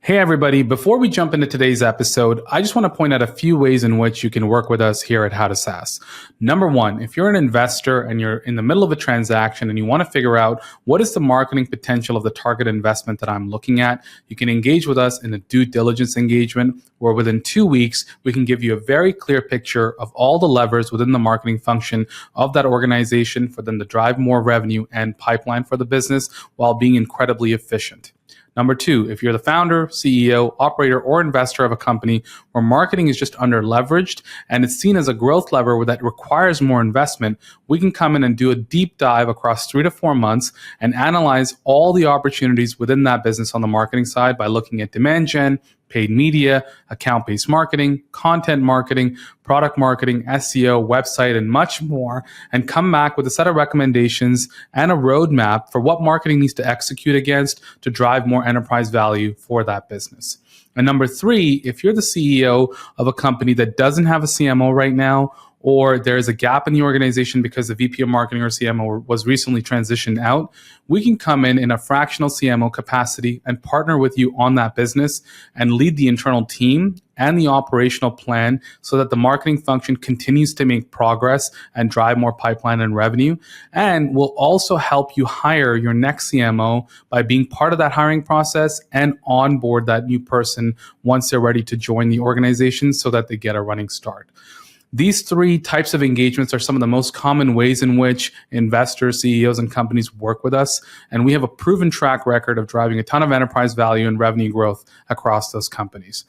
Hey, everybody. Before we jump into today's episode, I just want to point out a few ways in which you can work with us here at How to SaaS. Number one, if you're an investor and you're in the middle of a transaction and you want to figure out what is the marketing potential of the target investment that I'm looking at, you can engage with us in a due diligence engagement where within 2 weeks, we can give you a very clear picture of all the levers within the marketing function of that organization for them to drive more revenue and pipeline for the business while being incredibly efficient. Number two, if you're the founder, CEO, operator, or investor of a company where marketing is just under leveraged and it's seen as a growth lever that requires more investment, we can come in and do a deep dive across 3 to 4 months and analyze all the opportunities within that business on the marketing side by looking at demand gen, paid media, account-based marketing, content marketing, product marketing, SEO, website, and much more, and come back with a set of recommendations and a roadmap for what marketing needs to execute against to drive more enterprise value for that business. And number three, if you're the CEO of a company that doesn't have a CMO right now, or there's a gap in the organization because the VP of marketing or CMO was recently transitioned out, we can come in a fractional CMO capacity and partner with you on that business and lead the internal team and the operational plan so that the marketing function continues to make progress and drive more pipeline and revenue. And we'll also help you hire your next CMO by being part of that hiring process and onboard that new person once they're ready to join the organization so that they get a running start. These three types of engagements are some of the most common ways in which investors, CEOs, and companies work with us. And we have a proven track record of driving a ton of enterprise value and revenue growth across those companies.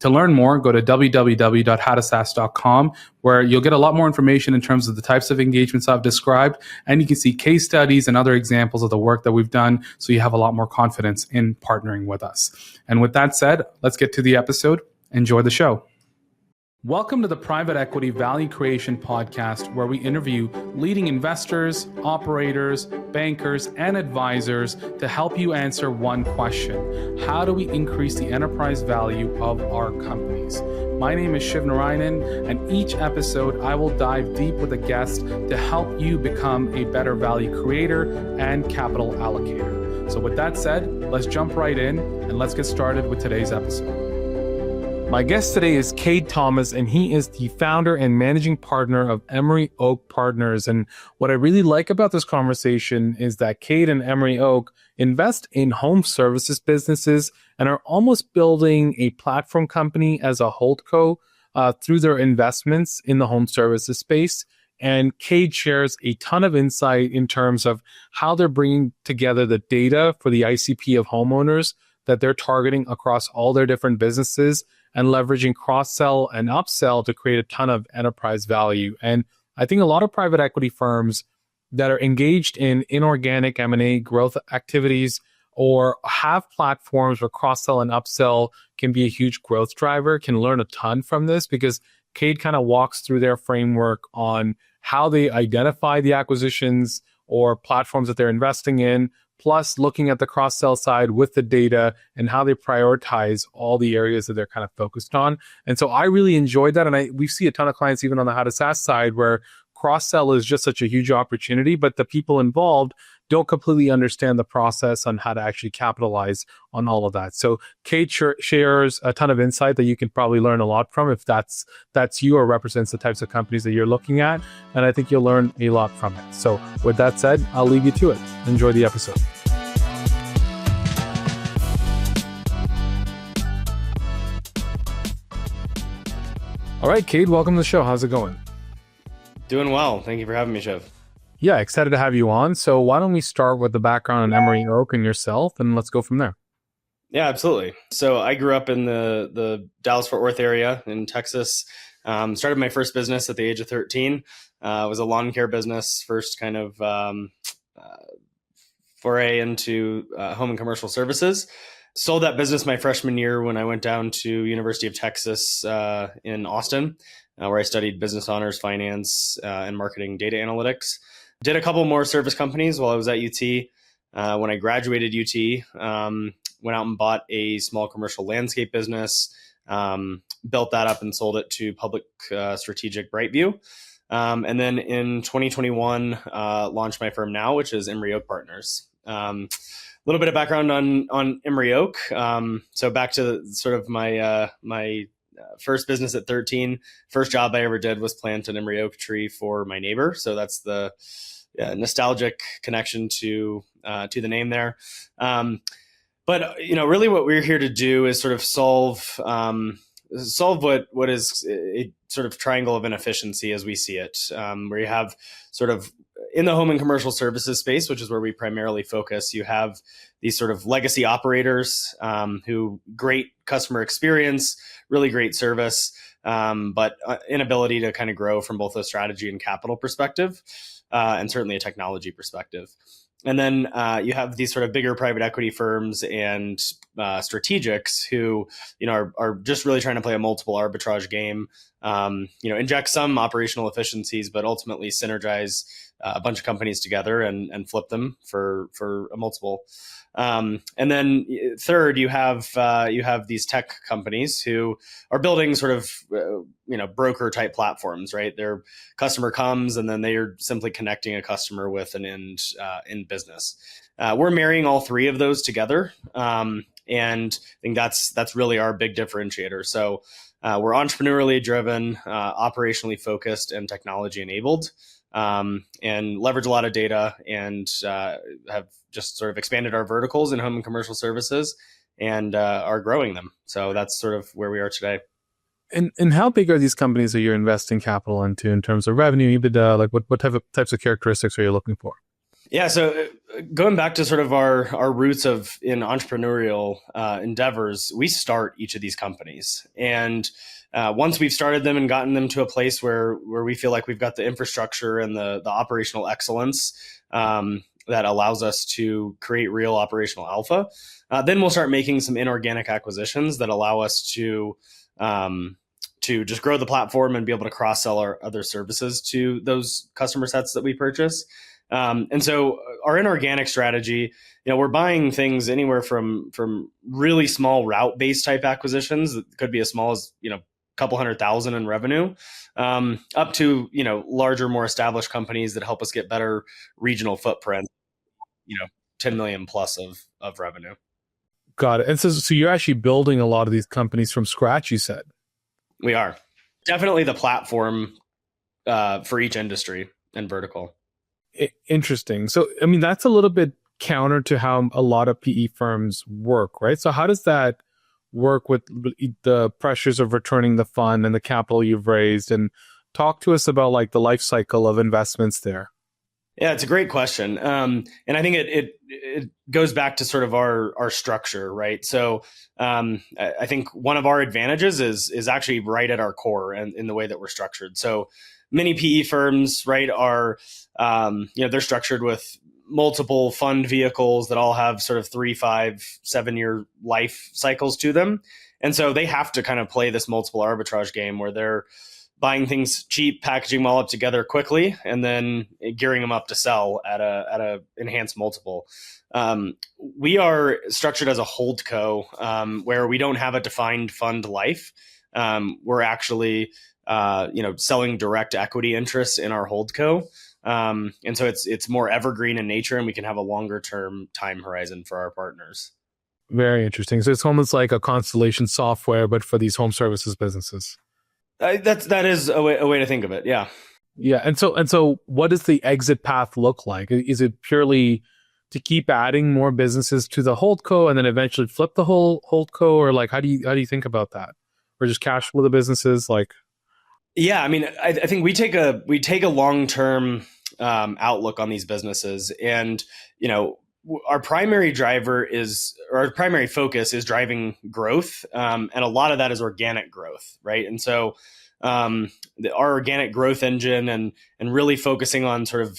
To learn more, go to www.howtosas.com, where you'll get a lot more information in terms of the types of engagements I've described. And you can see case studies and other examples of the work that we've done, so you have a lot more confidence in partnering with us. And with that said, let's get to the episode. Enjoy the show. Welcome to the Private Equity Value Creation Podcast, where we interview leading investors, operators, bankers, and advisors to help you answer one question: how do we increase the enterprise value of our companies? My name is Shiv, and each episode I will dive deep with a guest to help you become a better value creator and capital allocator. So with that said, let's jump right in and let's get started with today's episode. My guest today is Kade Thomas, and he is the founder and managing partner of Emory Oak Partners. And what I really like about this conversation is that Kade and Emory Oak invest in home services businesses and are almost building a platform company as a holdco through their investments in the home services space. And Kade shares a ton of insight in terms of how they're bringing together the data for the ICP of homeowners that they're targeting across all their different businesses and leveraging cross-sell and upsell to create a ton of enterprise value. And I think a lot of private equity firms that are engaged in inorganic M&A growth activities or have platforms where cross-sell and upsell can be a huge growth driver can learn a ton from this, because Kade kind of walks through their framework on how they identify the acquisitions or platforms that they're investing in, plus looking at the cross-sell side with the data and how they prioritize all the areas that they're kind of focused on. And so I really enjoyed that. And we see a ton of clients, even on the How to SaaS side, where cross-sell is just such a huge opportunity, but the people involved don't completely understand the process on how to actually capitalize on all of that. So Kade shares a ton of insight that you can probably learn a lot from if that's you or represents the types of companies that you're looking at. And I think you'll learn a lot from it. So with that said, I'll leave you to it. Enjoy the episode. All right, Kade, welcome to the show. How's it going? Doing well. Thank you for having me, Shiv. Yeah, excited to have you on. So why don't we start with the background on Emory Oak and yourself, and let's go from there. Yeah, absolutely. So I grew up in the Dallas-Fort Worth area in Texas. Started my first business at the age of 13. It was a lawn care business, first kind of foray into home and commercial services. Sold that business my freshman year when I went down to University of Texas in Austin, where I studied business honors, finance, and marketing data analytics. Did a couple more service companies while I was at UT. When I graduated UT, went out and bought a small commercial landscape business, built that up and sold it to public strategic Brightview. And then in 2021, launched my firm now, which is Emory Oak Partners. little bit of background on Emory Oak. So back to sort of my first business at 13. First job I ever did was plant an Emory Oak tree for my neighbor. So that's the nostalgic connection to the name there. But really, what we're here to do is sort of solve what is a sort of triangle of inefficiency as we see it, where you have sort of in the home and commercial services space, which is where we primarily focus, you have these sort of legacy operators who great customer experience, really great service, but inability to kind of grow from both a strategy and capital perspective, and certainly a technology perspective. And then you have these sort of bigger private equity firms and strategics who, are just really trying to play a multiple arbitrage game. Inject some operational efficiencies, but ultimately synergize a bunch of companies together and flip them for a multiple. And then third, you have these tech companies who are building sort of broker type platforms, right? Their customer comes and then they are simply connecting a customer with an end business. We're marrying all three of those together, and I think that's really our big differentiator. So we're entrepreneurially driven, operationally focused, and technology enabled. And leverage a lot of data and have just sort of expanded our verticals in home and commercial services and are growing them. So that's sort of where we are today. And how big are these companies that you're investing capital into in terms of revenue, EBITDA? Like what types of characteristics are you looking for? Yeah, so going back to sort of our roots in entrepreneurial endeavors, we start each of these companies. And once we've started them and gotten them to a place where we feel like we've got the infrastructure and the operational excellence that allows us to create real operational alpha, then we'll start making some inorganic acquisitions that allow us to just grow the platform and be able to cross-sell our other services to those customer sets that we purchase. And so our inorganic strategy, we're buying things anywhere from really small route-based type acquisitions that could be as small as, a couple $100,000 in revenue, up to, larger, more established companies that help us get better regional footprint, 10 million plus of revenue. Got it. And so you're actually building a lot of these companies from scratch, you said? We are. Definitely the platform for each industry and vertical. Interesting. So, I mean, that's a little bit counter to how a lot of PE firms work, right? So how does that work with the pressures of returning the fund and the capital you've raised? And talk to us about like the life cycle of investments there. Yeah, it's a great question. And I think it goes back to sort of our structure, right? So I think one of our advantages is actually right at our core and in the way that we're structured. So many PE firms, right, are, they're structured with multiple fund vehicles that all have sort of 3, 5, 7-year life cycles to them. And so they have to kind of play this multiple arbitrage game where they're buying things cheap, packaging them all up together quickly, and then gearing them up to sell at a enhanced multiple. We are structured as a holdco, where we don't have a defined fund life. We're actually selling direct equity interests in our holdco. And so it's more evergreen in nature, and we can have a longer term time horizon for our partners. Very interesting. So it's almost like a Constellation software, but for these home services businesses. That is a way to think of it. Yeah. Yeah. And so what does the exit path look like? Is it purely to keep adding more businesses to the holdco and then eventually flip the whole holdco, or like how do you think about that? Or just cash flow the businesses? Like, yeah, I mean, I think we take a long-term outlook on these businesses, and our primary focus is driving growth, and a lot of that is organic growth, right? And so our organic growth engine and really focusing on sort of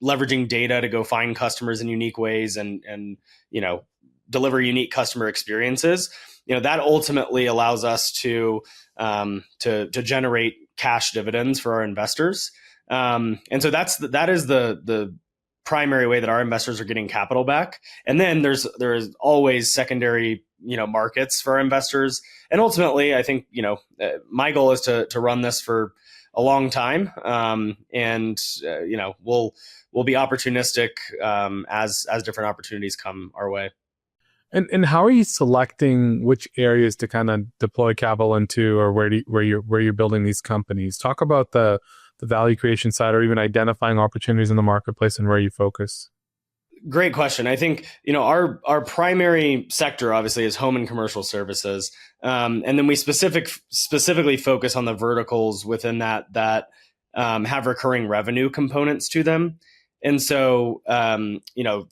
leveraging data to go find customers in unique ways and deliver unique customer experiences. That ultimately allows us to generate cash dividends for our investors. And so that is the primary way that our investors are getting capital back. And then there is always secondary, markets for our investors. And ultimately, I think, my goal is to run this for a long time, and we'll be opportunistic as different opportunities come our way. And how are you selecting which areas to kind of deploy capital into, or where you're building these companies? Talk about the value creation side, or even identifying opportunities in the marketplace and where you focus. Great question. I think our primary sector obviously is home and commercial services, and then we specifically focus on the verticals within that have recurring revenue components to them. And so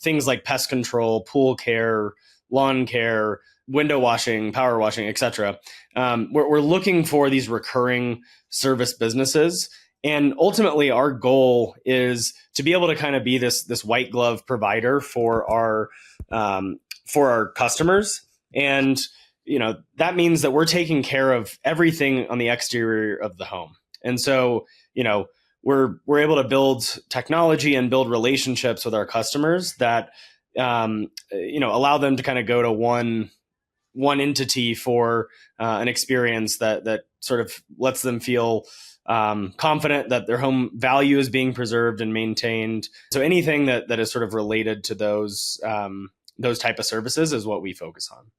things like pest control, pool care, lawn care, window washing, power washing, etc. We're looking for these recurring service businesses. And ultimately, our goal is to be able to kind of be this white glove provider for our customers, and that means that we're taking care of everything on the exterior of the home. And so we're able to build technology and build relationships with our customers that allow them to kind of go to one entity for an experience that sort of lets them feel confident that their home value is being preserved and maintained. So anything that is sort of related to those type of services is what we focus on.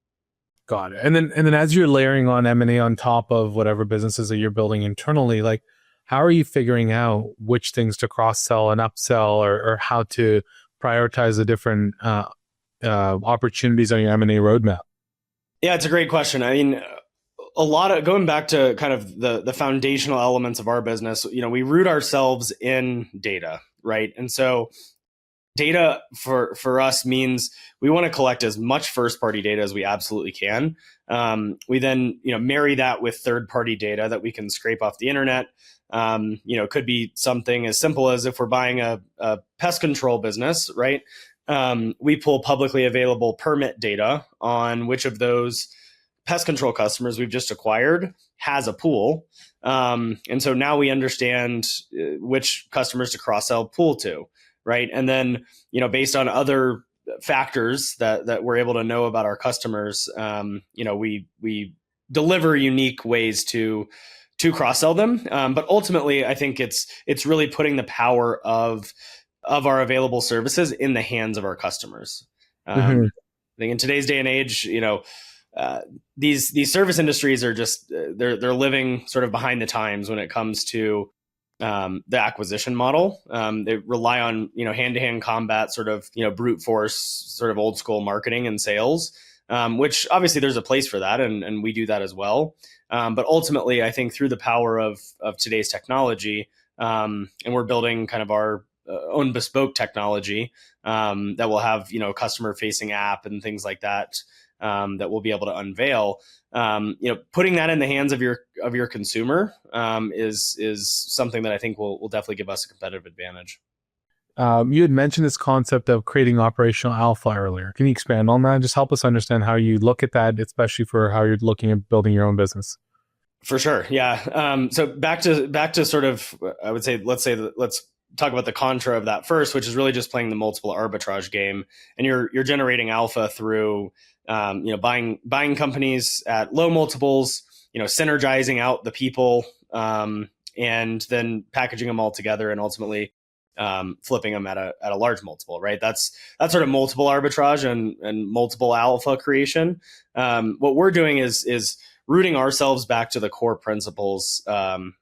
Got it. And then as you're layering on M&A on top of whatever businesses that you're building internally, like how are you figuring out which things to cross-sell and upsell, or how to prioritize the different opportunities on your M&A roadmap? Yeah, it's a great question. I mean, a lot of going back to kind of the foundational elements of our business, we root ourselves in data, right? And so data for us means we want to collect as much first party data as we absolutely can. We then marry that with third party data that we can scrape off the internet. It could be something as simple as if we're buying a pest control business, right? We pull publicly available permit data on which of those pest control customers we've just acquired has a pool. And so now we understand which customers to cross-sell pool to, right? And then, based on other factors that we're able to know about our customers, we deliver unique ways to cross-sell them. But ultimately, I think it's really putting the power of our available services in the hands of our customers. I think in today's day and age, these service industries are just they're living sort of behind the times when it comes to the acquisition model. They rely on hand-to-hand combat, sort of brute force, sort of old school marketing and sales, which obviously there's a place for that, and we do that as well. But ultimately, I think through the power of today's technology, and we're building kind of our own bespoke technology that will have customer facing app and things like that. That we'll be able to unveil. Putting that in the hands of your consumer is something that I think will definitely give us a competitive advantage. You had mentioned this concept of creating operational alpha earlier. Can you expand on that? Just help us understand how you look at that, especially for how you're looking at building your own business. For sure, yeah. So back to sort of, I would say, let's talk about the contra of that first, which is really just playing the multiple arbitrage game, and you're generating alpha through buying companies at low multiples, synergizing out the people, and then packaging them all together and ultimately flipping them at a large multiple, right? That's sort of multiple arbitrage and multiple alpha creation. What we're doing is rooting ourselves back to the core principles of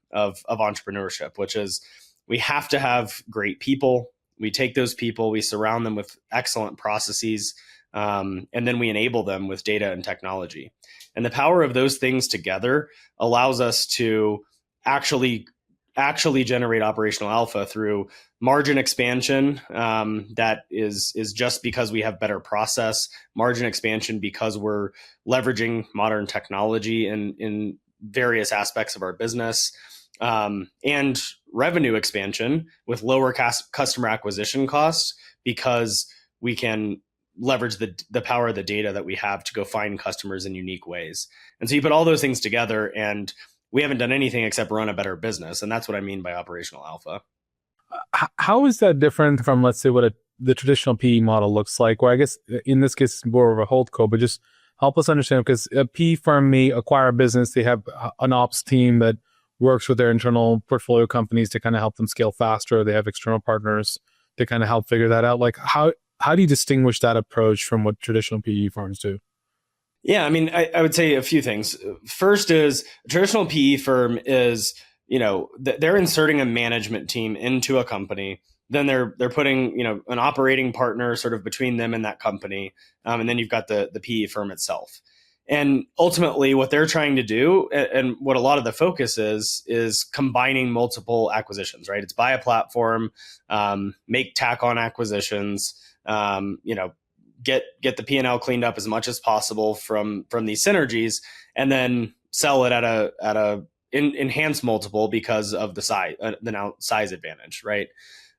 entrepreneurship, which is we have to have great people. We take those people, we surround them with excellent processes, and then we enable them with data and technology. And the power of those things together allows us to actually generate operational alpha through margin expansion. That is just because we have better process, margin expansion because we're leveraging modern technology in various aspects of our business, and revenue expansion with lower customer acquisition costs because we can leverage the power of the data that we have to go find customers in unique ways. And so you put all those things together, and we haven't done anything except run a better business. And that's what I mean by operational alpha. How is that different from, let's say, what the traditional PE model looks like? Or I guess in this case, it's more of a holdco, but just help us understand, because a PE firm may acquire a business. They have an ops team that works with their internal portfolio companies to kind of help them scale faster. They have external partners to kind of help figure that out. Like how do you distinguish that approach from what traditional PE firms do? Yeah, I mean, I would say a few things. First is a traditional PE firm is, they're inserting a management team into a company. Then they're putting, an operating partner sort of between them and that company. And then you've got the PE firm itself. And ultimately what they're trying to do, and what a lot of the focus is combining multiple acquisitions, right? It's buy a platform, make tack on acquisitions, get the P&L cleaned up as much as possible from these synergies, and then sell it at a enhanced multiple because of the size advantage, right?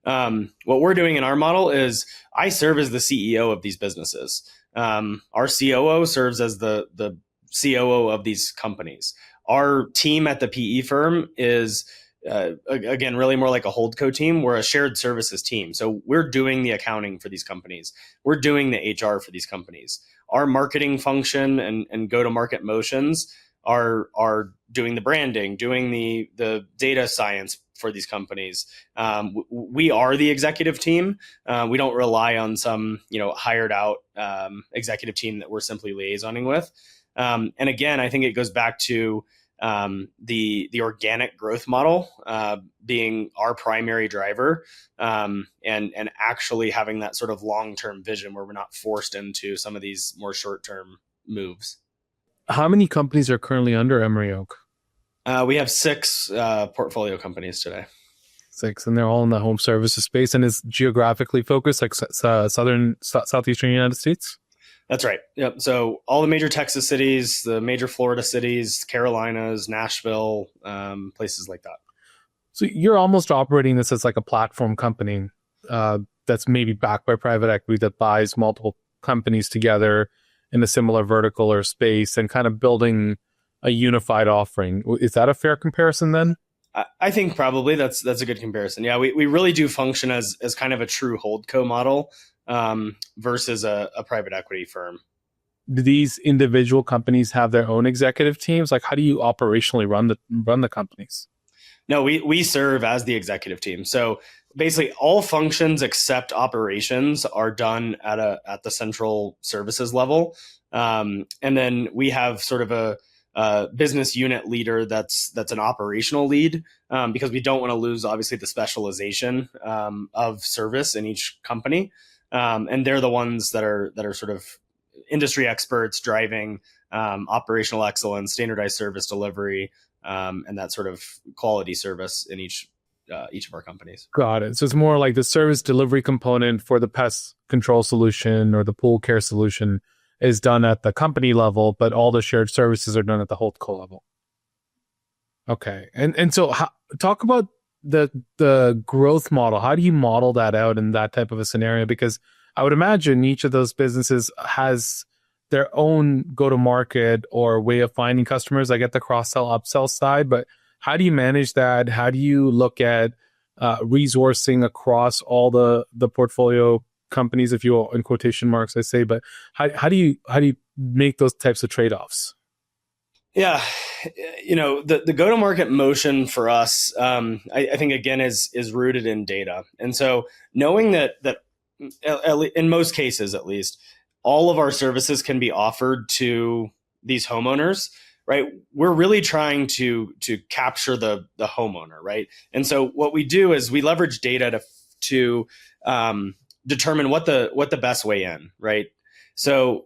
What we're doing in our model is I serve as the CEO of these businesses. Our COO serves as the COO of these companies. Our team at the PE firm is again, really more like a holdco team. We're a shared services team. So we're doing the accounting for these companies. We're doing the HR for these companies. Our marketing function and go-to-market motions are doing the branding, doing the data science for these companies. We are the executive team. We don't rely on some, hired out executive team that we're simply liaisoning with. And again, I think it goes back to the organic growth model being our primary driver, and actually having that sort of long-term vision where we're not forced into some of these more short-term moves. How many companies are currently under Emory Oak? We have 6 portfolio companies today. 6, and they're all in the home services space, and is geographically focused, like southeastern United States. That's right. Yep. So all the major Texas cities, the major Florida cities, Carolinas, Nashville, places like that. So you're almost operating this as like a platform company that's maybe backed by private equity that buys multiple companies together in a similar vertical or space and kind of building a unified offering. Is that a fair comparison then? I think probably that's a good comparison. Yeah, we really do function as kind of a true holdco model versus a private equity firm. Do these individual companies have their own executive teams? Like, how do you operationally run the companies? No, we serve as the executive team. So basically, all functions except operations are done at the central services level, and then we have sort of a business unit leader that's an operational lead, because we don't want to lose obviously the specialization of service in each company. And they're the ones that are sort of industry experts driving operational excellence, standardized service delivery, and that sort of quality service in each of our companies. Got it. So it's more like the service delivery component for the pest control solution or the pool care solution is done at the company level, but all the shared services are done at the holdco level. Okay. And so talk about the growth model. How do you model that out in that type of a scenario? Because I would imagine each of those businesses has their own go-to-market or way of finding customers. I get the cross-sell, upsell side, but how do you manage that? How do you look at resourcing across all the portfolio companies, if you will, in quotation marks, I say, but how do you make those types of trade-offs? Yeah, the go-to-market motion for us, I think again is rooted in data, and so knowing that in most cases, at least, all of our services can be offered to these homeowners, right? We're really trying to capture the homeowner, right? And so what we do is we leverage data to determine what the best way in, right? So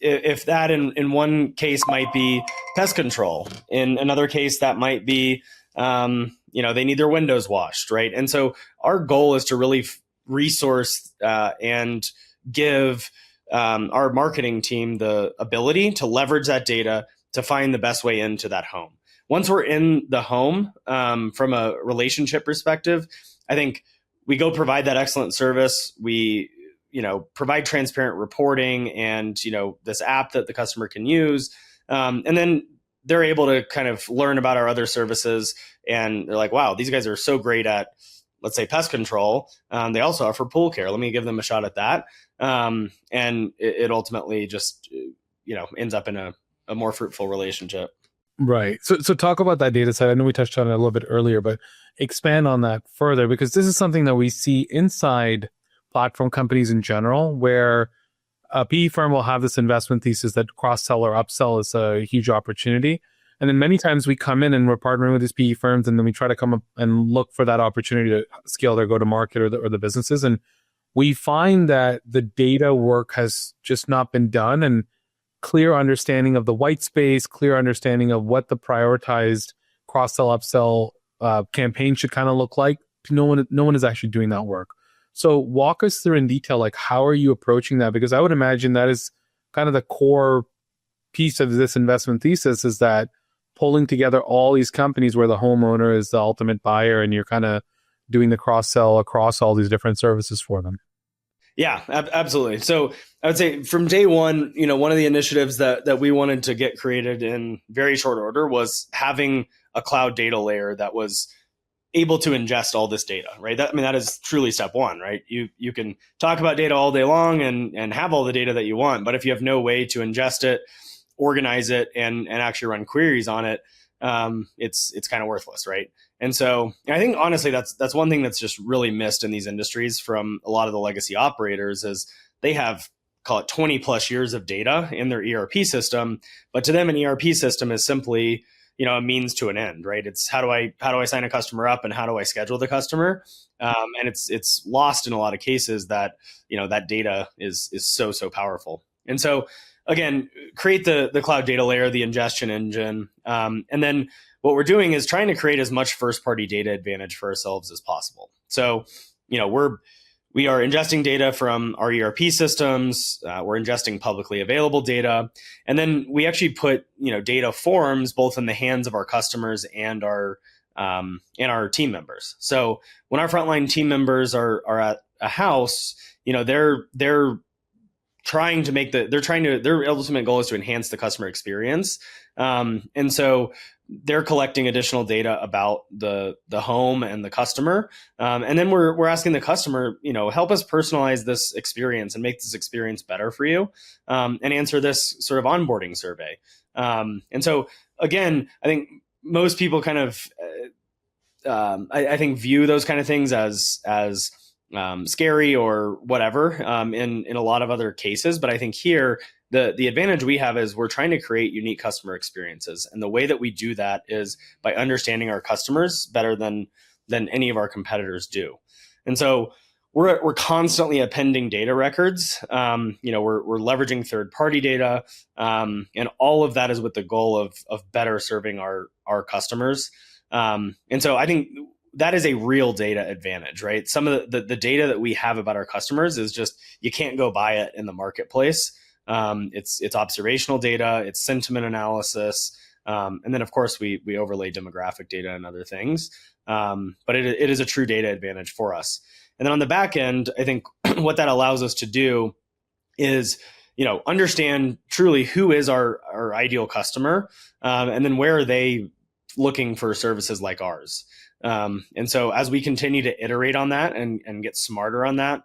if that in one case might be pest control, in another case that might be they need their windows washed, right? And so our goal is to really resource and give our marketing team the ability to leverage that data to find the best way into that home. Once we're in the home, from a relationship perspective, I think we go provide that excellent service. We, provide transparent reporting and, this app that the customer can use. And then they're able to kind of learn about our other services. And they're like, wow, these guys are so great at, let's say, pest control. They also offer pool care. Let me give them a shot at that. And it ultimately just, ends up in a more fruitful relationship. Right. So talk about that data set. I know we touched on it a little bit earlier, but expand on that further, because this is something that we see inside platform companies in general, where a PE firm will have this investment thesis that cross sell or upsell is a huge opportunity. And then many times we come in and we're partnering with these PE firms, and then we try to come up and look for that opportunity to scale their go to market or the businesses. And we find that the data work has just not been done, and clear understanding of the white space, clear understanding of what the prioritized cross sell upsell campaign should kind of look like. No one is actually doing that work. So walk us through in detail, like how are you approaching that? Because I would imagine that is kind of the core piece of this investment thesis, is that pulling together all these companies where the homeowner is the ultimate buyer, and you're kind of doing the cross sell across all these different services for them. Yeah, absolutely. So I would say from day one, one of the initiatives that we wanted to get created in very short order was having a cloud data layer that was able to ingest all this data, right? That is truly step one, right? You can talk about data all day long and have all the data that you want, but if you have no way to ingest it, organize it, and actually run queries on it, it's kind of worthless, right? And so I think honestly, that's one thing that's just really missed in these industries from a lot of the legacy operators is they have, call it 20 plus years of data in their ERP system, but to them an ERP system is simply a means to an end, right? It's how do I sign a customer up and how do I schedule the customer, and it's lost in a lot of cases that that data is so powerful. And so again, create the cloud data layer, the ingestion engine, and then what we're doing is trying to create as much first party data advantage for ourselves as possible. So we are ingesting data from our ERP systems. We're ingesting publicly available data, and then we actually put data forms both in the hands of our customers and our team members. So when our frontline team members are at a house, they're trying to their ultimate goal is to enhance the customer experience, and so they're collecting additional data about the home and the customer, and then we're asking the customer, help us personalize this experience and make this experience better for you, and answer this sort of onboarding survey. And so again, I think most people kind of I think view those kind of things as scary or whatever, in a lot of other cases. But I think here, the advantage we have is we're trying to create unique customer experiences. And the way that we do that is by understanding our customers better than any of our competitors do. And so we're constantly appending data records. We're leveraging third-party data, and all of that is with the goal of better serving our customers. And so I think that is a real data advantage, right? Some of the data that we have about our customers is just, you can't go buy it in the marketplace. It's observational data, it's sentiment analysis. And then of course we overlay demographic data and other things. But it is a true data advantage for us. And then on the back end, I think what that allows us to do is, understand truly who is our ideal customer, and then where are they looking for services like ours. And so as we continue to iterate on that and get smarter on that,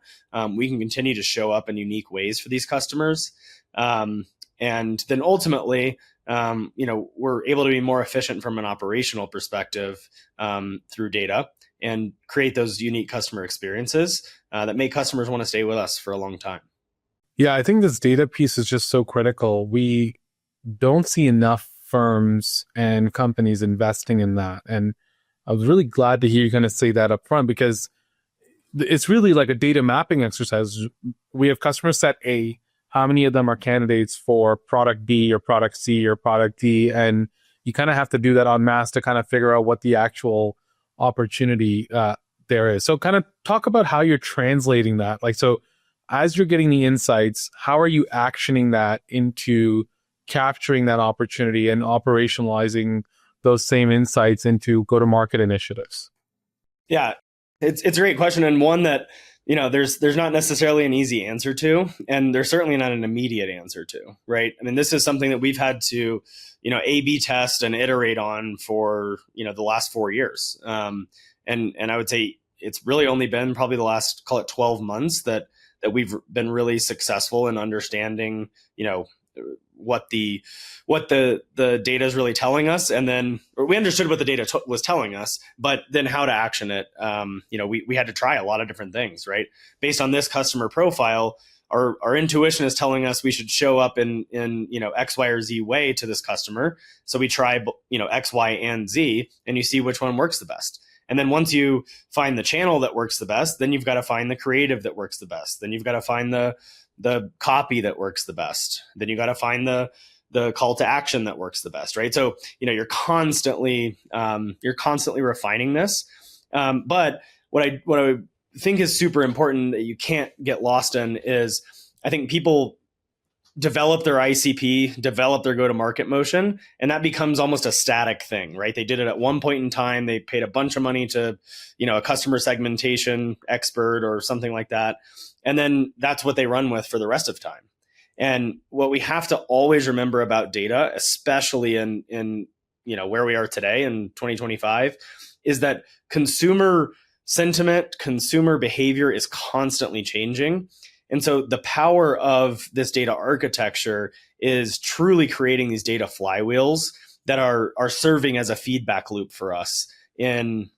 we can continue to show up in unique ways for these customers. And then ultimately, we're able to be more efficient from an operational perspective, through data, and create those unique customer experiences that make customers want to stay with us for a long time. Yeah, I think this data piece is just so critical. We don't see enough firms and companies investing in that. And I was really glad to hear you kind of say that up front, because it's really like a data mapping exercise. We have customer set A. How many of them are candidates for product B or product C or product D? And you kind of have to do that en masse to kind of figure out what the actual opportunity there is. So kind of talk about how you're translating that. Like, so as you're getting the insights, how are you actioning that into capturing that opportunity and operationalizing those same insights into go-to-market initiatives? Yeah, it's a great question, and one that there's not necessarily an easy answer to, and there's certainly not an immediate answer to, right? I mean, this is something that we've had to A/B test and iterate on for the last 4 years, and I would say it's really only been probably the last, call it 12 months that we've been really successful in understanding the data is really telling us, and then or we understood what the data was telling us, but then how to action it. We had to try a lot of different things, right? Based on this customer profile, our intuition is telling us we should show up in X, Y, or Z way to this customer. So we try X, Y, and Z, and you see which one works the best. And then once you find the channel that works the best, then you've got to find the creative that works the best. Then you've got to find the copy that works the best. Then you got to find the call to action that works the best, right? So you're constantly refining this. But what I think is super important that you can't get lost in is I think people develop their ICP, develop their go-to-market motion, and that becomes almost a static thing, right? They did it at one point in time. They paid a bunch of money to, a customer segmentation expert or something like that. And then that's what they run with for the rest of time. And what we have to always remember about data, especially in where we are today in 2025, is that consumer sentiment, consumer behavior is constantly changing. And so the power of this data architecture is truly creating these data flywheels that are serving as a feedback loop for us in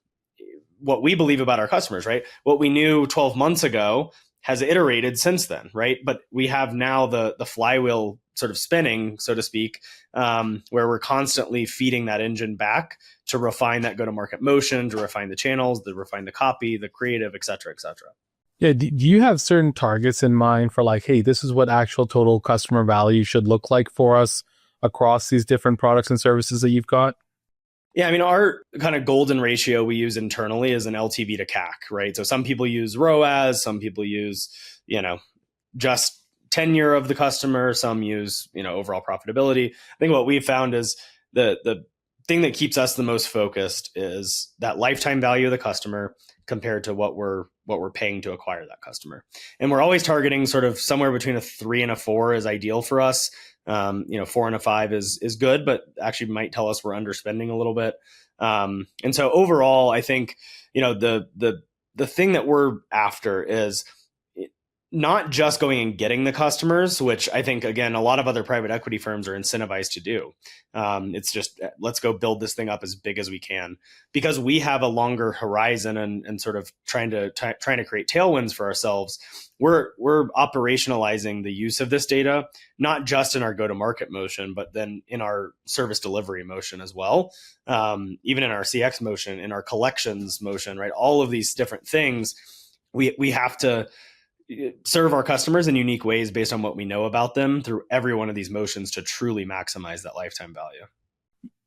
what we believe about our customers, right? What we knew 12 months ago has iterated since then, right? But we have now the flywheel sort of spinning, so to speak, where we're constantly feeding that engine back to refine that go-to-market motion, to refine the channels, to refine the copy, the creative, et cetera, et cetera. Yeah. Do you have certain targets in mind for like, hey, this is what actual total customer value should look like for us across these different products and services that you've got? Yeah, I mean, our kind of golden ratio we use internally is an LTV to CAC, right? So some people use ROAS, some people use, just tenure of the customer, some use, overall profitability. I think what we've found is the thing that keeps us the most focused is that lifetime value of the customer compared to what we're paying to acquire that customer. And we're always targeting sort of somewhere between a 3 and a 4 is ideal for us. 4 and a 5 is good, but actually might tell us we're underspending a little bit. And so overall, I think, the thing that we're after is not just going and getting the customers, which I think, again, a lot of other private equity firms are incentivized to do. It's just, let's go build this thing up as big as we can, because we have a longer horizon and sort of trying to create tailwinds for ourselves. We're operationalizing the use of this data, not just in our go-to-market motion, but then in our service delivery motion as well. Even in our CX motion, in our collections motion, right? All of these different things, we have to serve our customers in unique ways based on what we know about them through every one of these motions to truly maximize that lifetime value.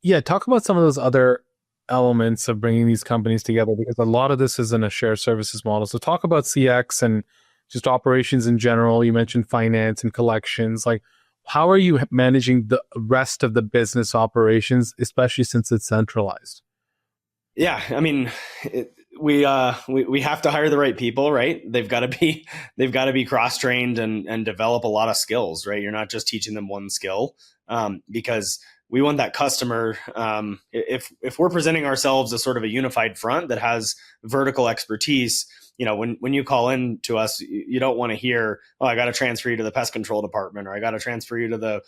Yeah, talk about some of those other elements of bringing these companies together, because a lot of this is in a shared services model. So talk about CX and just operations in general. You mentioned finance and collections. Like, how are you managing the rest of the business operations, especially since it's centralized? Yeah, I mean, we have to hire the right people, right? They've got to be cross-trained and develop a lot of skills, right? You're not just teaching them one skill, because we want that customer. If we're presenting ourselves as sort of a unified front that has vertical expertise, when you call in to us, you don't want to hear, oh, I got to transfer you to the pest control department, or I got to transfer you to the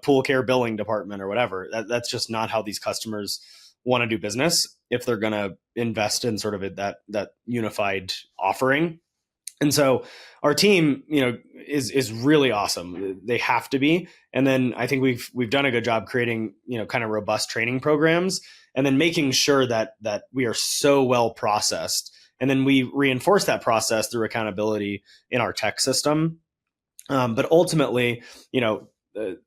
pool care billing department or whatever. That's just not how these customers want to do business if they're going to invest in sort of that unified offering. And so our team, is really awesome. They have to be. And then I think we've done a good job creating, kind of robust training programs, and then making sure that we are so well processed. And then we reinforce that process through accountability in our tech system. But ultimately,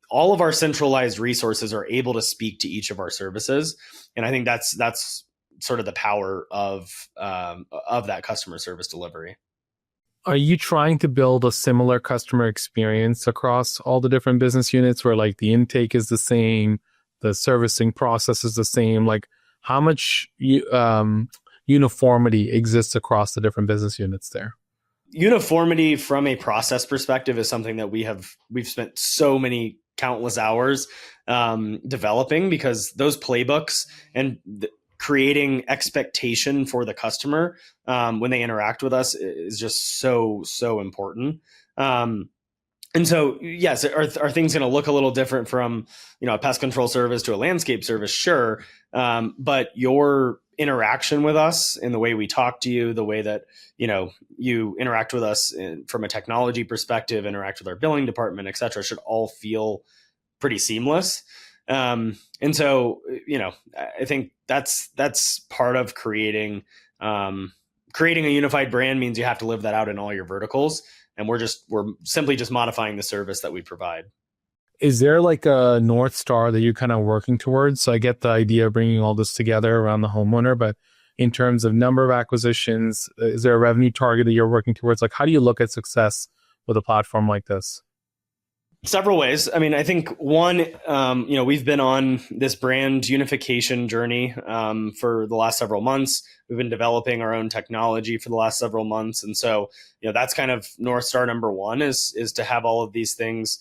all of our centralized resources are able to speak to each of our services. And I think that's sort of the power of that customer service delivery. Are you trying to build a similar customer experience across all the different business units where like the intake is the same, the servicing process is the same? Like, how much uniformity exists across the different business units there? Uniformity from a process perspective is something that we've spent so many countless hours developing, because those playbooks and creating expectation for the customer when they interact with us is just so important. And And so, yes, are things going to look a little different from, a pest control service to a landscape service? Sure. But your interaction with us and the way we talk to you, the way that, you interact with us from a technology perspective, interact with our billing department, et cetera, should all feel pretty seamless. And so, I think that's part of creating a unified brand means you have to live that out in all your verticals. And we're simply just modifying the service that we provide. Is there like a North Star that you're kind of working towards? So I get the idea of bringing all this together around the homeowner, but in terms of number of acquisitions, is there a revenue target that you're working towards? Like, how do you look at success with a platform like this? Several ways. I mean, I think one, we've been on this brand unification journey for the last several months. We've been developing our own technology for the last several months, and so that's kind of North Star number one is to have all of these things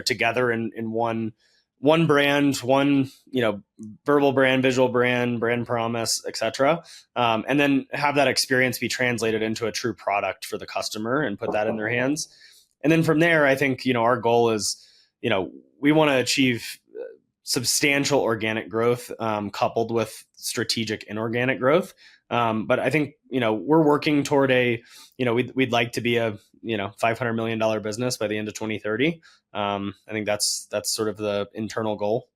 together in one brand, one verbal brand, visual brand, brand promise, etc. And then have that experience be translated into a true product for the customer and put that in their hands. And then from there, I think, our goal is, we want to achieve substantial organic growth coupled with strategic inorganic growth. But I think, we're working toward we'd like to be a, $500 million business by the end of 2030. I think that's sort of the internal goal.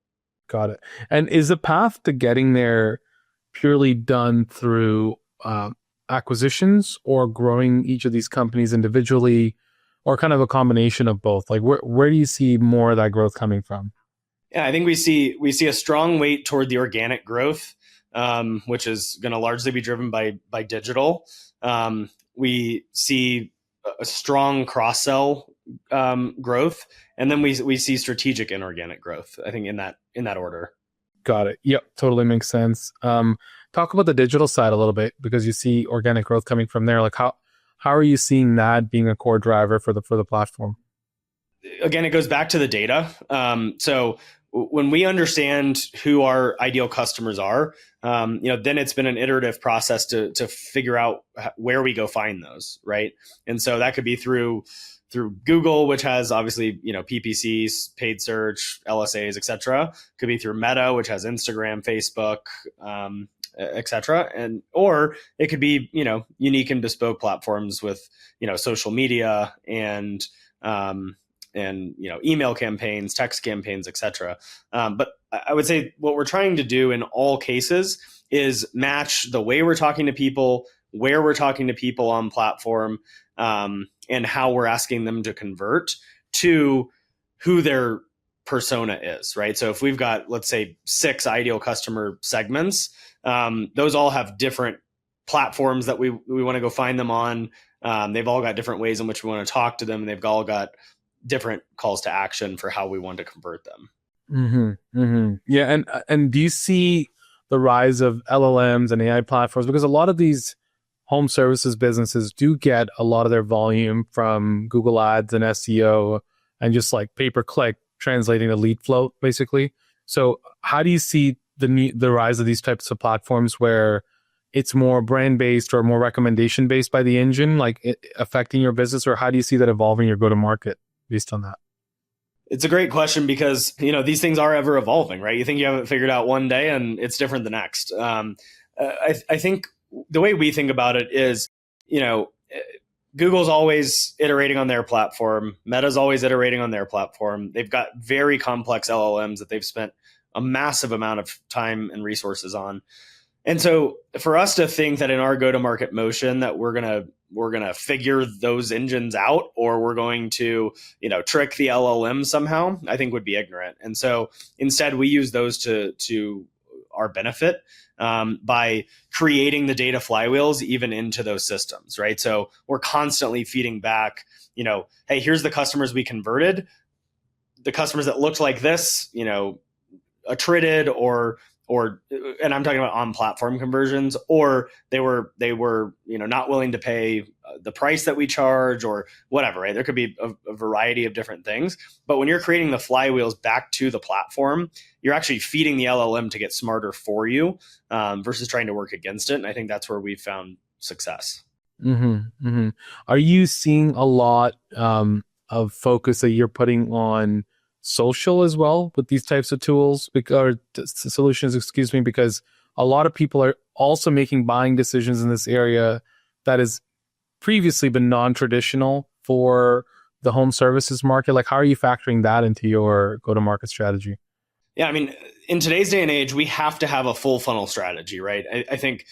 Got it. And is the path to getting there purely done through acquisitions or growing each of these companies individually, or kind of a combination of both? Like where do you see more of that growth coming from? Yeah, I think we see a strong weight toward the organic growth, which is going to largely be driven by digital. We see a strong cross-sell growth, and then we see strategic inorganic growth. I think in that order. Got it. Yep, totally makes sense. Talk about the digital side a little bit, because you see organic growth coming from there. Like how are you seeing that being a core driver for the platform? Again, it goes back to the data. So when we understand who our ideal customers are, then it's been an iterative process to figure out where we go find those, right? And so that could be through Google, which has obviously PPCs, paid search, LSAs, etc. Could be through Meta, which has Instagram, Facebook, etc. And or it could be unique and bespoke platforms with social media and email campaigns, text campaigns, etc. But I would say what we're trying to do in all cases is match the way we're talking to people, where we're talking to people on platform, and how we're asking them to convert to who their persona is, right? So if we've got, let's say, 6 ideal customer segments, those all have different platforms that we want to go find them on. They've all got different ways in which we want to talk to them, and they've all got different calls to action for how we want to convert them. Mm-hmm, mm-hmm. Yeah, and do you see the rise of LLMs and AI platforms? Because a lot of these home services businesses do get a lot of their volume from Google Ads and SEO and just like pay-per-click translating the lead flow, basically. So how do you see the rise of these types of platforms where it's more brand-based or more recommendation-based by the engine, like affecting your business? Or how do you see that evolving your go-to-market based on that? It's a great question because, these things are ever evolving, right? You think you have it figured out one day and it's different the next. I think the way we think about it is, Google's always iterating on their platform. Meta's always iterating on their platform. They've got very complex LLMs that they've spent a massive amount of time and resources on. And so for us to think that in our go-to-market motion that we're gonna figure those engines out, or we're going to trick the LLM somehow, I think would be ignorant. And so instead we use those to our benefit by creating the data flywheels even into those systems, right? So we're constantly feeding back, hey, here's the customers we converted, the customers that looked like this, attrited or and I'm talking about on platform conversions, or they were not willing to pay the price that we charge or whatever, right? There could be a variety of different things. But when you're creating the flywheels back to the platform, you're actually feeding the LLM to get smarter for you versus trying to work against it. And I think that's where we've found success. Mm-hmm, mm-hmm. Are you seeing a lot of focus that you're putting on social as well with these types of tools solutions, excuse me, because a lot of people are also making buying decisions in this area that has previously been non-traditional for the home services market. Like, how are you factoring that into your go-to-market strategy? Yeah, I mean, in today's day and age, we have to have a full funnel strategy, right? I think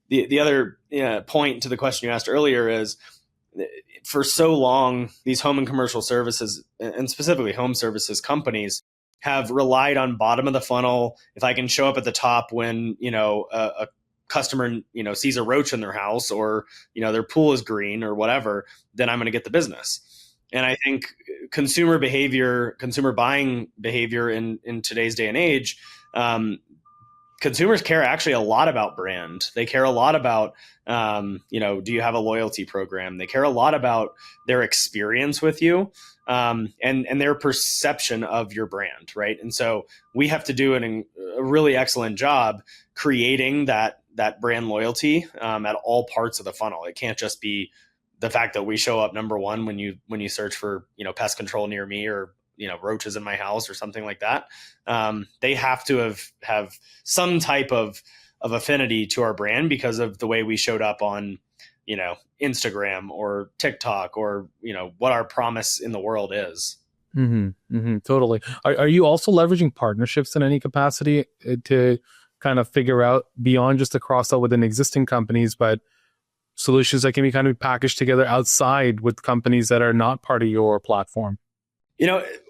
the other point to the question you asked earlier is, for so long, these home and commercial services, and specifically home services companies, have relied on bottom of the funnel. If I can show up at the top when a customer sees a roach in their house, or their pool is green or whatever, then I'm going to get the business. And I think consumer buying behavior in today's day and age, consumers care actually a lot about brand. They care a lot about, do you have a loyalty program? They care a lot about their experience with you, and their perception of your brand, right? And so we have to do a really excellent job creating that brand loyalty at all parts of the funnel. It can't just be the fact that we show up number one when you search for pest control near me, or roaches in my house or something like that. They have to have some type of affinity to our brand because of the way we showed up on Instagram or TikTok, or what our promise in the world is. Totally. Are you also leveraging partnerships in any capacity to kind of figure out beyond just the cross sell within existing companies, but solutions that can be kind of packaged together outside with companies that are not part of your platform?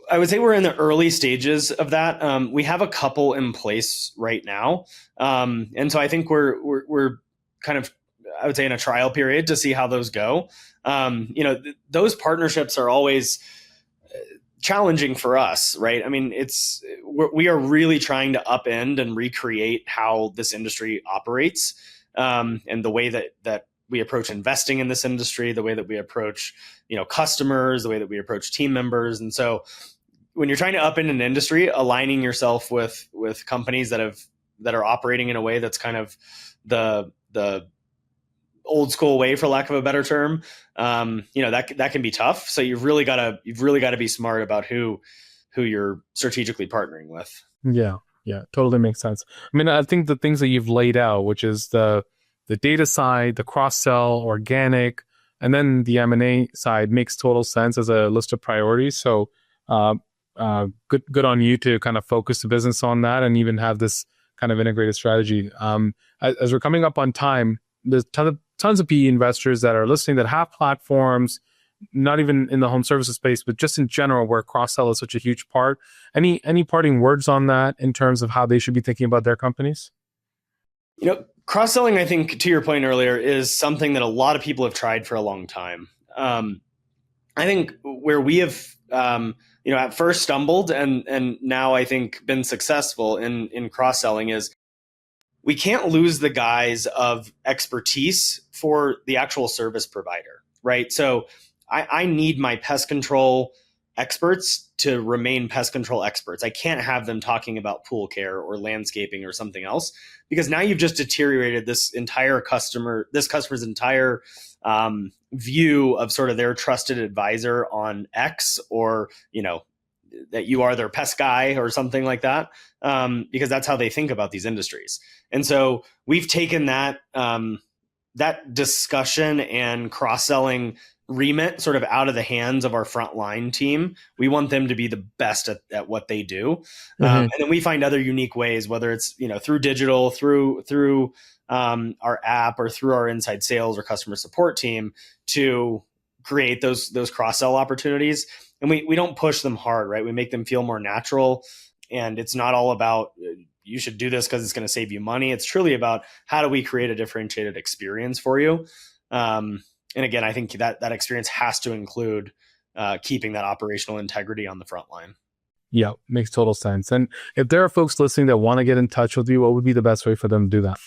I would say we're in the early stages of that. We have a couple in place right now. And so I think we're kind of, I would say, in a trial period to see how those go. Those partnerships are always challenging for us, right? I mean, we are really trying to upend and recreate how this industry operates, and the way that we approach investing in this industry, the way that we approach, customers, the way that we approach team members. And so when you're trying to upend an industry, aligning yourself with companies that are operating in a way that's kind of the old school way, for lack of a better term, that can be tough. So you've really got to be smart about who you're strategically partnering with. Yeah, totally makes sense. I mean, I think the things that you've laid out, which is the data side, the cross-sell, organic, and then the M&A side, makes total sense as a list of priorities. So good on you to kind of focus the business on that and even have this kind of integrated strategy. As we're coming up on time, there's tons of PE investors that are listening that have platforms, not even in the home services space, but just in general, where cross-sell is such a huge part. Any parting words on that in terms of how they should be thinking about their companies? Cross-selling, I think, to your point earlier, is something that a lot of people have tried for a long time. I think where we have, at first stumbled and now I think been successful in cross-selling is we can't lose the guise of expertise for the actual service provider, right? So I need my pest control experts to remain pest control experts. I can't have them talking about pool care or landscaping or something else, because now you've just deteriorated this customer's entire view of sort of their trusted advisor on X, or that you are their pest guy or something like that, because that's how they think about these industries. And so we've taken that discussion and cross-selling remit sort of out of the hands of our frontline team. We want them to be the best at what they do. And then we find other unique ways, whether it's, through digital, through our app, or through our inside sales or customer support team, to create those cross-sell opportunities. And we don't push them hard, right? We make them feel more natural. And it's not all about, you should do this because it's going to save you money. It's truly about, how do we create a differentiated experience for you? And again, I think that experience has to include keeping that operational integrity on the front line. Yeah, makes total sense. And if there are folks listening that want to get in touch with you, what would be the best way for them to do that?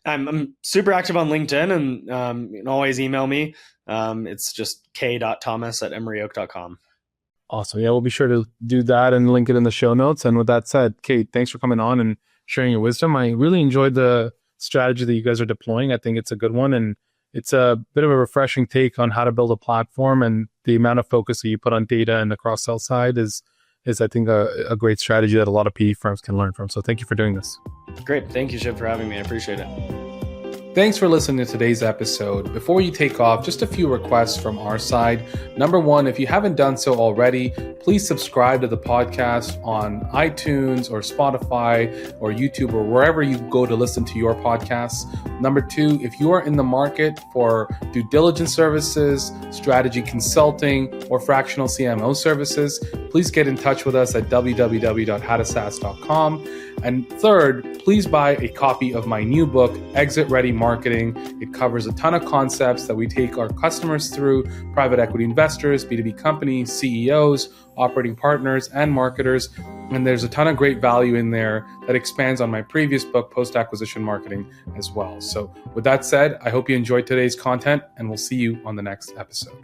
I'm super active on LinkedIn, and you can always email me. It's just k.thomas@emoryoak.com. Awesome. Yeah, we'll be sure to do that and link it in the show notes. And with that said, Kate, thanks for coming on and sharing your wisdom. I really enjoyed the strategy that you guys are deploying. I think it's a good one, and it's a bit of a refreshing take on how to build a platform, and the amount of focus that you put on data and the cross-sell side is I think a great strategy that a lot of PE firms can learn from. So thank you for doing this. Great. Thank you, Shiv, for having me. I appreciate it. Thanks for listening to today's episode. Before you take off, just a few requests from our side. Number one, if you haven't done so already, please subscribe to the podcast on iTunes or Spotify or YouTube or wherever you go to listen to your podcasts. Number two, if you are in the market for due diligence services, strategy consulting, or fractional CMO services, please get in touch with us at www.hadasas.com. And third, please buy a copy of my new book, Exit Ready Marketing. It covers a ton of concepts that we take our customers through, private equity investors, B2B companies, CEOs, operating partners, and marketers. And there's a ton of great value in there that expands on my previous book, Post-Acquisition Marketing, as well. So with that said, I hope you enjoyed today's content, and we'll see you on the next episode.